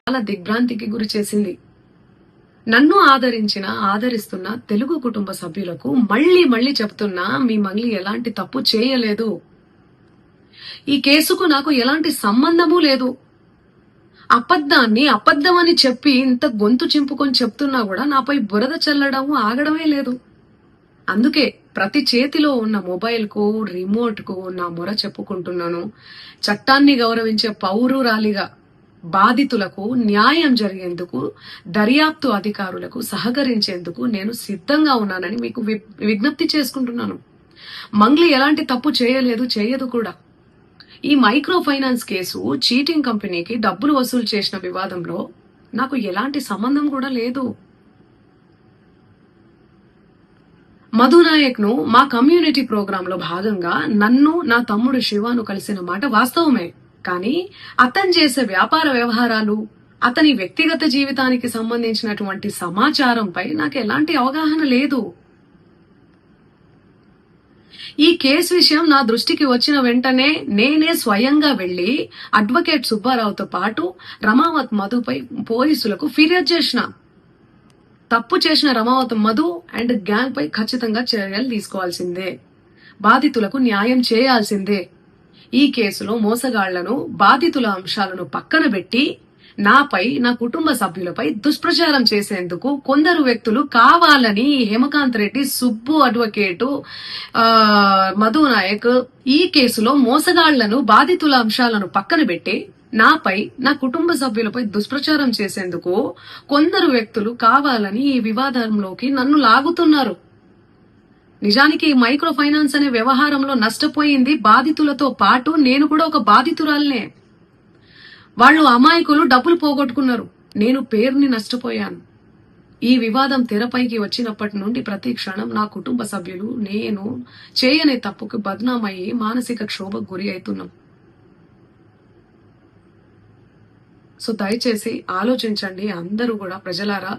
చాలా దిగ్భ్రాంతికి గురి చేసింది. నన్ను ఆదరిస్తున్న తెలుగు కుటుంబ సభ్యులకు మళ్ళీ చెప్తున్నా, మీ మంగ్లీ ఎలాంటి తప్పు చేయలేదు. ఈ కేసుకు నాకు ఎలాంటి సంబంధమూ లేదు. అబద్ధాన్ని అబద్ధమని చెప్పి ఇంత గొంతు చింపుకొని చెప్తున్నా కూడా నాపై బురద చల్లడం ఆగడమే లేదు. అందుకే ప్రతి చేతిలో ఉన్న మొబైల్ కు, రిమోట్ కు నా మొర చెప్పుకుంటున్నాను. చట్టాన్ని గౌరవించే పౌరురాలిగా బాధితులకు న్యాయం జరిగేందుకు, దర్యాప్తు అధికారులకు సహకరించేందుకు నేను సిద్ధంగా ఉన్నానని మీకు విజ్ఞప్తి చేసుకుంటున్నాను. మంగ్లీ ఎలాంటి తప్పు చేయలేదు, చేయదు కూడా. ఈ మైక్రో ఫైనాన్స్ కేసు చీటింగ్ కంపెనీకి డబ్బులు వసూలు చేసిన వివాదంలో నాకు ఎలాంటి సంబంధం కూడా లేదు. మధునాయక్ ను మా కమ్యూనిటీ ప్రోగ్రామ్ లో భాగంగా నన్ను, నా తమ్ముడు శివాను కలిసిన మాట వాస్తవమే. కానీ అతను చేసే వ్యాపార వ్యవహారాలు, అతని వ్యక్తిగత జీవితానికి సంబంధించినటువంటి సమాచారంపై నాకు ఎలాంటి అవగాహన లేదు. ఈ కేసు విషయం నా దృష్టికి వచ్చిన వెంటనే నేనే స్వయంగా వెళ్లి అడ్వకేట్ సుబ్బారావుతో పాటు రమావత్ మధుపై పోలీసులకు ఫిర్యాదు చేసిన. తప్పు చేసిన రమావత్ మధు అండ్ గ్యాంగ్ పై ఖచ్చితంగా చర్యలు తీసుకోవాల్సిందే. బాధితులకు న్యాయం చేయాల్సిందే. ఈ కేసులో మోసగాళ్లను, బాధితుల అంశాలను పక్కన పెట్టి నాపై, నా కుటుంబ సభ్యులపై దుష్ప్రచారం చేసేందుకు కొందరు వ్యక్తులు కావాలని హేమకాంత్ రెడ్డి, సుబ్బు అడ్వకేటు, మధునాయక్ ఈ కేసులో మోసగాళ్లను, బాధితుల అంశాలను పక్కన పెట్టి నాపై, నా కుటుంబ సభ్యులపై దుష్ప్రచారం చేసేందుకు కొందరు వ్యక్తులు కావాలని ఈ వివాదంలోకి నన్ను లాగుతున్నారు. నిజానికి ఈ మైక్రో ఫైనాన్స్ అనే వ్యవహారంలో నష్టపోయింది బాధితులతో పాటు నేను కూడా ఒక బాధితురాలనే. వాళ్ళు అమాయకులు డబ్బులు పోగొట్టుకున్నారు, నేను పేరుని నష్టపోయాను. ఈ వివాదం తెరపైకి వచ్చినప్పటి నుండి ప్రతి క్షణం నా కుటుంబ సభ్యులు, నేను చేయని తప్పుకు బద్నామయ్యి మానసిక క్షోభకు గురి అవుతున్నాం. సో దయచేసి ఆలోచించండి అందరూ కూడా, ప్రజలారా.